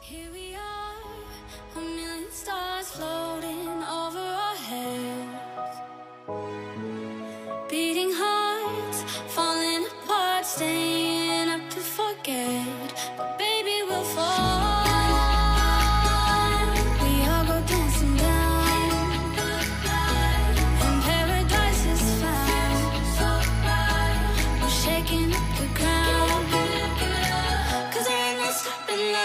Here we are, a million stars floating over our heads, beating hearts, falling apart, staying up to forget, but baby we'll fall. We all go dancing down, and paradise is found. We're shaking up the ground, 'cause there ain't no stopping now.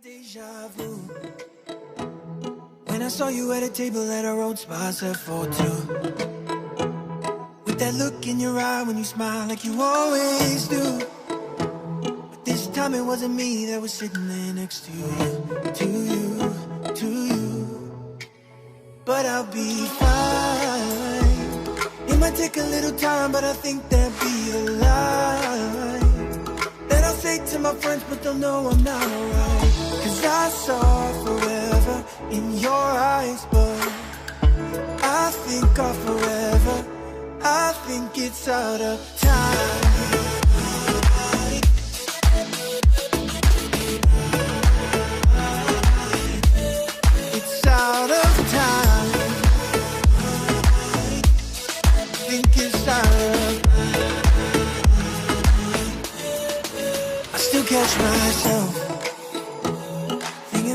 Deja vu. When I saw you at a table at a road spot set for two, with that look in your eye when you smile like you always do. But this time it wasn't me that was sitting there next to you, to you, to you. But I'll be fine. It might take a little time, but I think there'll be a line that I'll say to my friends, but they'll know I'm not alright. 'Cause I saw forever in your eyes, but I think of forever, I think it's out of time. It's out of time. I think it's out of time. I still catch myself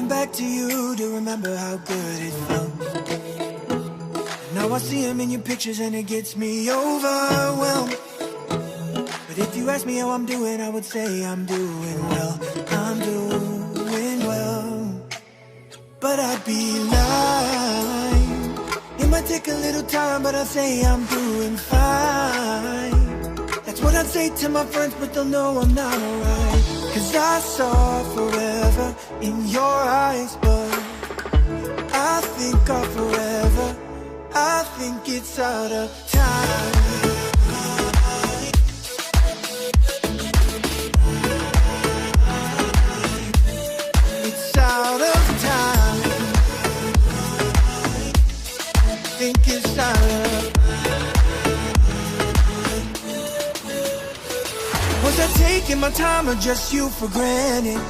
back to you to remember how good it felt. Now I see him in your pictures and it gets me overwhelmed. But if you ask me how I'm doing, I would say I'm doing well. I'm doing well. But I'd be lying. It might take a little time, but I'd say I'm doing fine. That's what I'd say to my friends, but they'll know I'm not alright. 'Cause I saw forever in your eyes, but I think of forever, I think it's out of time. It's out of time. I think it's out of time. Was I taking my time or just you for granted?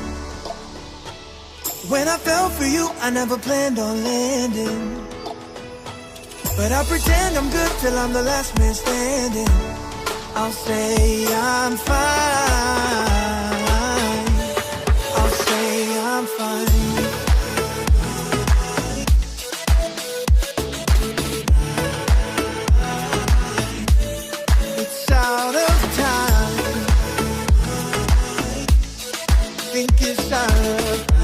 When I fell for you, I never planned on landing. But I pretend I'm good till I'm the last man standing. I'll say I'm fine. I'll say I'm fine. It's out of time. Think it's out of time.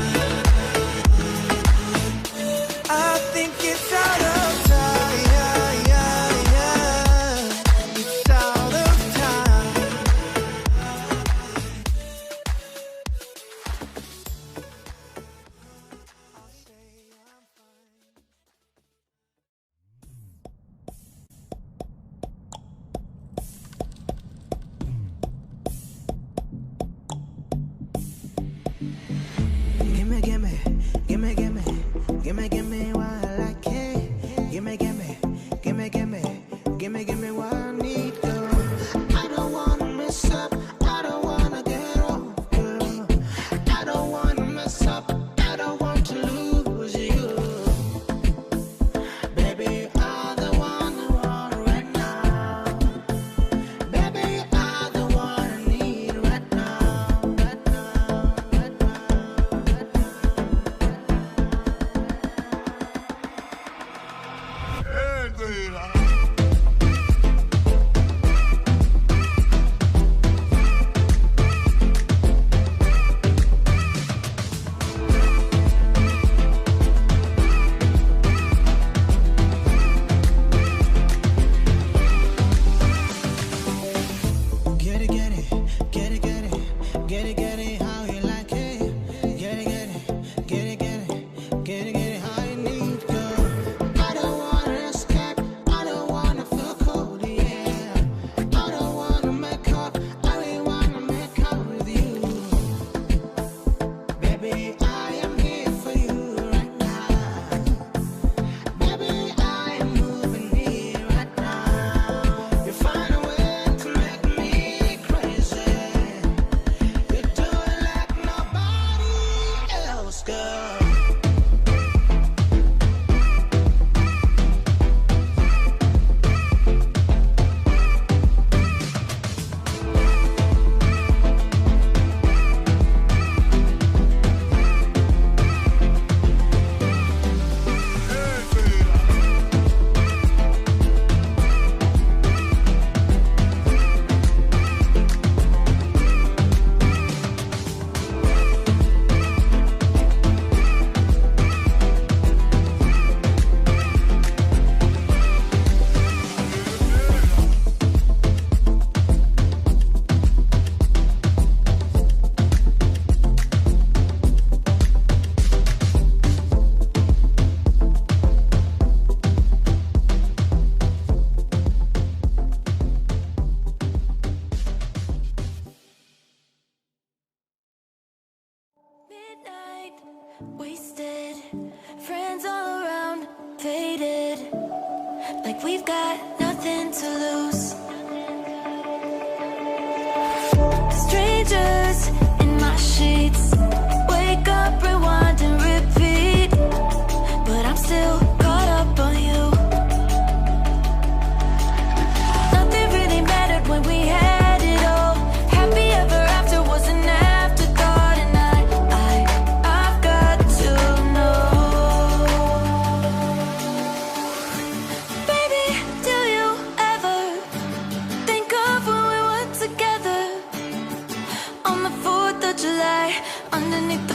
I think it's out of time. Wasted, friends all around, faded, like we've got nothing to lose. Strangers in my sheets, wake up, rewind and repeat, but I'm still caught up on you. Nothing really mattered when we had it all. Happy ever after was an afterthought, and I've got to know. Baby, do you ever think of when we were together on the 4th of July, underneath